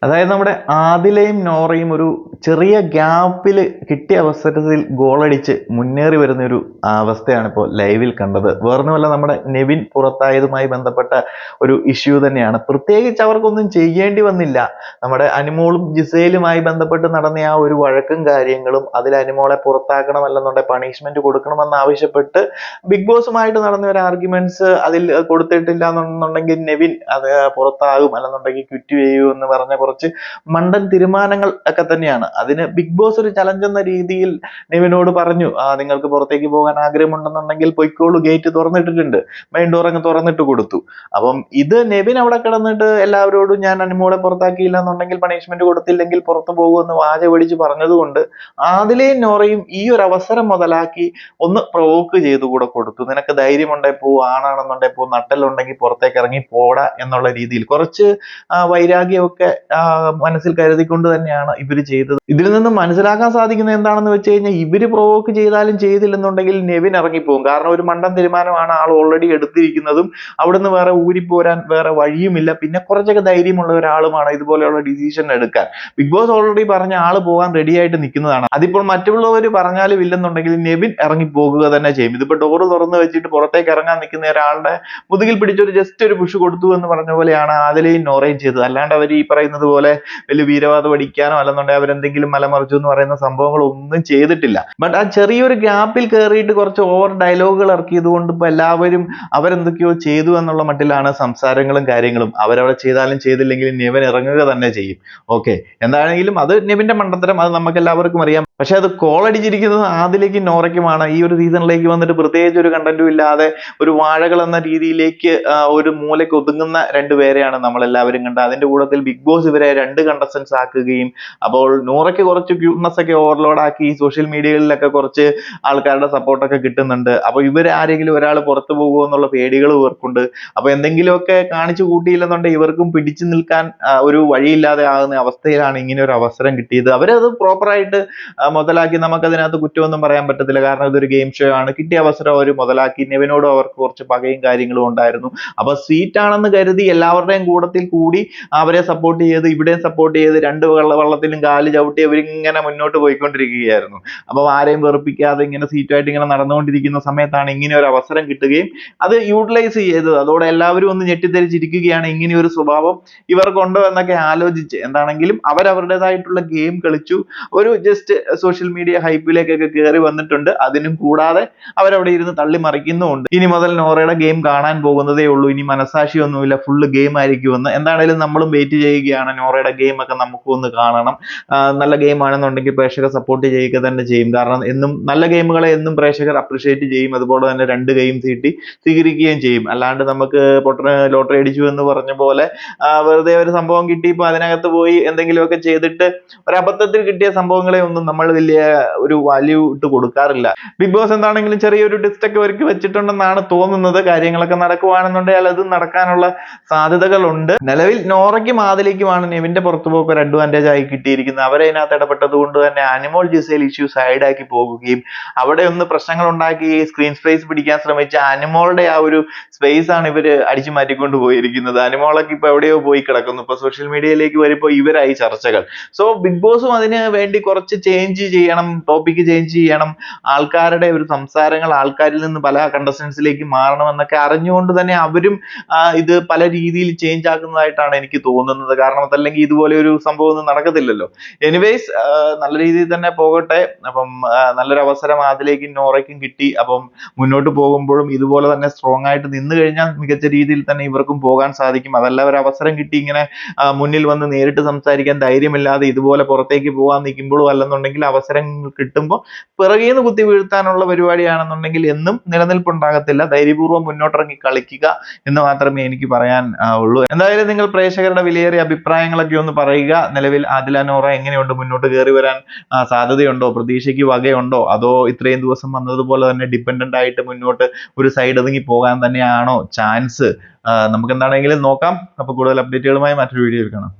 അതായത് നമ്മുടെ ആദിലയും നോറയും ഒരു ചെറിയ ഗ്യാപ്പിൽ കിട്ടിയ അവസരത്തിൽ ഗോളടിച്ച് മുന്നേറി വരുന്ന ഒരു അവസ്ഥയാണ് ഇപ്പോൾ ലൈവിൽ കണ്ടത്. വേറൊന്നുമല്ല, നമ്മുടെ നെവിൻ പുറത്തായതുമായി ബന്ധപ്പെട്ട ഒരു ഇഷ്യൂ തന്നെയാണ്. പ്രത്യേകിച്ച് അവർക്കൊന്നും ചെയ്യേണ്ടി വന്നില്ല. നമ്മുടെ അനിമോളും ജിസയിലുമായി ബന്ധപ്പെട്ട് നടന്ന ആ ഒരു വഴക്കും കാര്യങ്ങളും, അതിൽ അനിമോളെ പുറത്താക്കണമല്ലെന്നുണ്ടെങ്കിൽ പണിഷ്മെന്റ് കൊടുക്കണമെന്ന് ആവശ്യപ്പെട്ട് ബിഗ് ബോസുമായിട്ട് നടന്ന ഒരു ആർഗ്യുമെന്റ്സ് അതിൽ കൊടുത്തിട്ടില്ല എന്നുണ്ടെങ്കിൽ നെവിൻ അത് പുറത്താകും, അല്ലെന്നുണ്ടെങ്കിൽ ക്വിറ്റ് ചെയ്യൂ എന്ന് പറഞ്ഞ കുറച്ച് മണ്ടൻ തീരുമാനങ്ങൾ ഒക്കെ തന്നെയാണ്. അതിന് ബിഗ് ബോസ് ഒരു ചലഞ്ച് എന്ന രീതിയിൽ നെവിനോട് പറഞ്ഞു, നിങ്ങൾക്ക് പുറത്തേക്ക് പോകാൻ ആഗ്രഹമുണ്ടെന്നുണ്ടെങ്കിൽ പൊയ്ക്കോളൂ, ഗേറ്റ് തുറന്നിട്ടിട്ടുണ്ട്, മെയിൻ ഡോർ അങ്ങ് തുറന്നിട്ട് കൊടുത്തു. അപ്പം ഇത് നെവിൻ അവിടെ കിടന്നിട്ട് എല്ലാവരോടും ഞാൻ അനിമോളെ പുറത്താക്കിയില്ല എന്നുണ്ടെങ്കിൽ പണിഷ്മെന്റ് കൊടുത്തില്ലെങ്കിൽ പുറത്തു പോകുമെന്ന് വാച പിടിച്ച് പറഞ്ഞതുകൊണ്ട് ആദിലയും നോറയും ഈ ഒരു അവസരം മുതലാക്കി ഒന്ന് പ്രൊവോക്ക് ചെയ്തു കൂടെ കൊടുത്തു. നിനക്ക് ധൈര്യമുണ്ടെങ്കിൽ പോ, ആണാണെന്നുണ്ടെങ്കിൽ പോ, നട്ടലുണ്ടെങ്കിൽ പുറത്തേക്ക് ഇറങ്ങി പോടാ എന്നുള്ള രീതിയിൽ കുറച്ച് വൈരാഗ്യമൊക്കെ മനസ്സിൽ കരുതിക്കൊണ്ട് തന്നെയാണ് ഇവര് ചെയ്തത്. ഇതിൽ നിന്ന് മനസ്സിലാക്കാൻ സാധിക്കുന്നത് എന്താണെന്ന് വെച്ച് കഴിഞ്ഞാൽ, ഇവര് പ്രൊവോക്ക് ചെയ്താലും ചെയ്തില്ലെന്നുണ്ടെങ്കിൽ നെവിൻ ഇറങ്ങിപ്പോകും. കാരണം ഒരു മണ്ടൻ തീരുമാനമാണ് ആൾ ഓൾറെഡി എടുത്തിരിക്കുന്നതും അവിടുന്ന് വേറെ ഊരിപ്പോരാൻ വേറെ വഴിയുമില്ല. പിന്നെ കുറച്ചൊക്കെ ധൈര്യമുള്ള ഒരാളുമാണ് ഇതുപോലെയുള്ള ഡിസിഷൻ എടുക്കാൻ. ബിഗ് ബോസ് ഓൾറെഡി പറഞ്ഞ ആള് പോകാൻ റെഡി ആയിട്ട് നിൽക്കുന്നതാണ്. അതിപ്പോൾ മറ്റുള്ളവർ പറഞ്ഞാലും ഇല്ലെന്നുണ്ടെങ്കിൽ നെവിൻ ഇറങ്ങി പോകുക തന്നെ ചെയ്യും. ഇതിപ്പോ ഡോറ് തുറന്ന് വെച്ചിട്ട് പുറത്തേക്ക് ഇറങ്ങാൻ നിൽക്കുന്ന ഒരാളുടെ മുതുകിൽ പിടിച്ചൊരു ജസ്റ്റ് ഒരു പുഷ് കൊടുത്തു എന്ന് പറഞ്ഞ പോലെയാണ് ആദിലയും നോറയും ചെയ്തത്. അല്ലാണ്ട് അവർ ഈ പറയുന്നത് പോലെ വലിയ വീരവാദം അടിക്കാനോ അല്ലെന്നുണ്ടെങ്കിൽ അവരെന്തെങ്കിലും മലമറിച്ചു എന്ന് പറയുന്ന സംഭവങ്ങൾ ഒന്നും ചെയ്തിട്ടില്ല. ബട്ട് ആ ചെറിയൊരു ഗ്യാപ്പിൽ കയറിയിട്ട് കുറച്ച് ഓവർ ഡയലോഗുകൾ ഇറക്കിയത് കൊണ്ട് ഇപ്പൊ എല്ലാവരും അവരെന്തൊക്കെയോ ചെയ്തു എന്നുള്ള മട്ടിലാണ് സംസാരങ്ങളും കാര്യങ്ങളും. അവരവിടെ ചെയ്താലും ചെയ്തില്ലെങ്കിലും നെവിൻ ഇറങ്ങുക തന്നെ ചെയ്യും. ഓക്കെ, എന്താണെങ്കിലും അത് നെവിന്റെ മണ്ടത്തരം, അത് നമുക്ക് എല്ലാവർക്കും അറിയാം. പക്ഷെ അത് കോൾ അടിച്ചിരിക്കുന്നത് ആദിലേക്കും നോറയ്ക്കുമാണ്. ഈ ഒരു സീസണിലേക്ക് വന്നിട്ട് പ്രത്യേകിച്ച് ഒരു കണ്ടന്റും ഇല്ലാതെ ഒരു വാഴകൾ എന്ന രീതിയിലേക്ക് ഒരു മൂലയ്ക്ക് ഒതുങ്ങുന്ന രണ്ടുപേരെയാണ് നമ്മൾ എല്ലാവരും കണ്ടത്. അതിന്റെ കൂട്ടത്തിൽ ബിഗ് ബോസ് ഇവരെ 2 കണ്ടസ്റ്റൻസ് ആക്കുകയും, അപ്പോൾ നൂറയ്ക്ക് കുറച്ച് ക്യൂട്ട്നെസ് ഒക്കെ ഓവർലോഡ് ആക്കി സോഷ്യൽ മീഡിയകളിലൊക്കെ കുറച്ച് ആൾക്കാരുടെ സപ്പോർട്ടൊക്കെ കിട്ടുന്നുണ്ട്. അപ്പൊ ഇവർ ആരെങ്കിലും ഒരാൾ പുറത്തു പോകുമോ എന്നുള്ള പേടികൾ ഇവർക്കുണ്ട്. അപ്പൊ എന്തെങ്കിലുമൊക്കെ കാണിച്ചു കൂട്ടിയില്ലെന്നുണ്ടെങ്കിൽ ഇവർക്കും പിടിച്ചു നിൽക്കാൻ ഒരു വഴിയില്ലാതെ ആകുന്ന അവസ്ഥയിലാണ് ഇങ്ങനെ ഒരു അവസരം കിട്ടിയത്. അവരത് പ്രോപ്പറായിട്ട് മുതലാക്കി. നമുക്കതിനകത്ത് കുറ്റമൊന്നും പറയാൻ പറ്റത്തില്ല, കാരണം ഇതൊരു ഗെയിം ഷോ ആണ്. കിട്ടിയ അവസരം അവർ മുതലാക്കി. നെവിനോടും അവർക്ക് കുറച്ച് പകയും കാര്യങ്ങളും ഉണ്ടായിരുന്നു. അപ്പൊ സ്വീറ്റ് ആണെന്ന് കരുതി എല്ലാവരുടെയും കൂട്ടത്തിൽ കൂടി അവരെ സപ്പോർട്ട് ചെയ്ത് ഇവിടെയും സപ്പോർട്ട് ചെയ്ത് രണ്ട് വള്ളത്തിലും കാല് ചവിട്ടി അവരിങ്ങനെ മുന്നോട്ട് പോയിക്കൊണ്ടിരിക്കുകയായിരുന്നു. അപ്പൊ ആരെയും വെറുപ്പിക്കാതെ ഇങ്ങനെ സീറ്റായിട്ട് ഇങ്ങനെ നടന്നുകൊണ്ടിരിക്കുന്ന സമയത്താണ് ഇങ്ങനെ ഒരു അവസരം കിട്ടുകയും അത് യൂട്ടിലൈസ് ചെയ്തത്. അതോടെ എല്ലാവരും ഒന്ന് ഞെട്ടിദ്ധരിച്ചിരിക്കുകയാണ്, ഇങ്ങനെ ഒരു സ്വഭാവം ഇവർക്കുണ്ടോ എന്നൊക്കെ ആലോചിച്ച്. എന്താണെങ്കിലും അവരവരുടേതായിട്ടുള്ള ഗെയിം കളിച്ചു. ഒരു ജസ്റ്റ് സോഷ്യൽ മീഡിയ ഹൈപ്പിലേക്കൊക്കെ കയറി വന്നിട്ടുണ്ട്. അതിനും കൂടാതെ അവരവിടെ ഇരുന്ന് തള്ളി മറിക്കുന്നുമുണ്ട്. ഇനി മുതൽ നോറയുടെ ഗെയിം കാണാൻ പോകുന്നതേ ഉള്ളൂ, ഇനി മനസാക്ഷിയൊന്നുമില്ല, ഫുള്ള് ഗെയിം ആയിരിക്കുമെന്ന്. എന്താണെങ്കിലും നമ്മളും വെയിറ്റ് ചെയ്യുകയാണ്. നോറയുടെ ഗെയിം ഒക്കെ നമുക്ക് ഒന്ന് കാണണം. നല്ല ഗെയിം ആണെന്നുണ്ടെങ്കിൽ പ്രേക്ഷകർ സപ്പോർട്ട് ചെയ്യുക തന്നെ ചെയ്യും. കാരണം എന്നും നല്ല ഗെയിമുകളെ എന്നും പ്രേക്ഷകർ അപ്രിഷിയേറ്റ് ചെയ്യും. അതുപോലെ തന്നെ 2 ഗെയിം തീട്ടി സ്വീകരിക്കുകയും ചെയ്യും. അല്ലാണ്ട് നമുക്ക് ലോട്ടറി അടിച്ചു എന്ന് പറഞ്ഞ പോലെ വെറുതെ ഒരു സംഭവം കിട്ടിയപ്പോൾ അതിനകത്ത് പോയി എന്തെങ്കിലുമൊക്കെ ചെയ്തിട്ട് ഒരു അബദ്ധത്തിൽ കിട്ടിയ സംഭവങ്ങളെ ഒന്നും നമ്മൾ വലിയ ഒരു വാല്യൂ ഇട്ട് കൊടുക്കാറില്ല. ബിഗ് ബോസ് എന്താണെങ്കിലും ചെറിയൊരു ടെസ്റ്റ് ഒക്കെ ഒരുക്കി വെച്ചിട്ടുണ്ടെന്നാണ് തോന്നുന്നത്. കാര്യങ്ങളൊക്കെ നടക്കുവാണെന്നുണ്ടെങ്കിൽ അത് നടക്കാനുള്ള സാധ്യതകളുണ്ട്. നിലവിൽ നോറയ്ക്കും ആദിലേക്കുമാണ് നെവിന്റെ പുറത്തുപോക്ക് ഒരു അഡ്വാൻറ്റേജ് ആയി കിട്ടിയിരിക്കുന്നത്. അവരെ അതിനകത്ത് ഇടപെട്ടത് കൊണ്ട് തന്നെ അനിമോൾ ജിസേൽ ഇഷ്യൂ സൈഡാക്കി പോകുകയും അവിടെ ഒന്ന് പ്രശ്നങ്ങൾ ഉണ്ടാക്കി സ്ക്രീൻ സ്പേസ് പിടിക്കാൻ ശ്രമിച്ച അനിമോളുടെ ആ ഒരു സ്പേസ് ആണ് ഇവര് അടിച്ചു മാറ്റിക്കൊണ്ട് പോയിരിക്കുന്നത്. അനിമോളൊക്കെ ഇപ്പൊ എവിടെയോ പോയി കിടക്കുന്നു. ഇപ്പൊ സോഷ്യൽ മീഡിയയിലേക്ക് വരുമ്പോൾ ഇവരായി ചർച്ചകൾ. സോ ബിഗ് ബോസും അതിന് വേണ്ടി കുറച്ച് ചേഞ്ച് ചെയ്യണം, ടോപ്പിക് ചേഞ്ച് ചെയ്യണം, ആൾക്കാരുടെ ഒരു സംസാരങ്ങൾ ആൾക്കാരിൽ നിന്ന് പല കണ്ടസ്റ്റൻസിലേക്ക് മാറണമെന്നൊക്കെ അറിഞ്ഞുകൊണ്ട് തന്നെ അവരും ഇത് പല രീതിയിൽ ചേഞ്ച് ആക്കുന്നതായിട്ടാണ് എനിക്ക് തോന്നുന്നത്. കാരണം അതല്ലെങ്കിൽ ഇതുപോലെ ഒരു സംഭവം ഒന്നും നടക്കത്തില്ലല്ലോ. എനിവേസ് നല്ല രീതിയിൽ തന്നെ പോകട്ടെ. അപ്പം നല്ലൊരു അവസരം അതിലേക്കും നോറയ്ക്കും കിട്ടി. അപ്പം മുന്നോട്ട് പോകുമ്പോഴും ഇതുപോലെ തന്നെ സ്ട്രോങ് ആയിട്ട് നിന്ന് കഴിഞ്ഞാൽ മികച്ച രീതിയിൽ തന്നെ ഇവർക്കും പോകാൻ സാധിക്കും. അതല്ല ഒരു അവസരം കിട്ടി ഇങ്ങനെ മുന്നിൽ വന്ന് നേരിട്ട് സംസാരിക്കാൻ ധൈര്യമില്ലാതെ ഇതുപോലെ പുറത്തേക്ക് പോകാൻ നിൽക്കുമ്പോഴും അല്ലെന്നുണ്ടെങ്കിൽ അവസരം കിട്ടുമ്പോൾ പിറകെ നിന്ന് കുത്തി വീഴ്ത്താനുള്ള പരിപാടിയാണെന്നുണ്ടെങ്കിൽ എന്നും നിലനിൽപ്പുണ്ടാകത്തില്ല. ധൈര്യപൂർവ്വം മുന്നോട്ടിറങ്ങി കളിക്കുക എന്ന് മാത്രമേ എനിക്ക് പറയാൻ ഉള്ളൂ. എന്തായാലും നിങ്ങൾ പ്രേക്ഷകരുടെ വിലയേറിയ അഭിപ്രായങ്ങളൊക്കെ ഒന്ന് പറയുക. നിലവിൽ ആദില നോറ എങ്ങനെയുണ്ട്, മുന്നോട്ട് കയറി വരാൻ സാധ്യതയുണ്ടോ, പ്രതീക്ഷയ്ക്ക് വകയുണ്ടോ, അതോ ഇത്രയും ദിവസം വന്നതുപോലെ തന്നെ ഡിപ്പെൻഡന്റ് ആയിട്ട് മുന്നോട്ട് ഒരു സൈഡ് ഒതുങ്ങി പോകാൻ തന്നെയാണോ ചാൻസ്? നമുക്ക് എന്താണെങ്കിലും നോക്കാം. അപ്പൊ കൂടുതൽ അപ്ഡേറ്റുകളുമായി മറ്റൊരു വീഡിയോയിൽ കാണാം.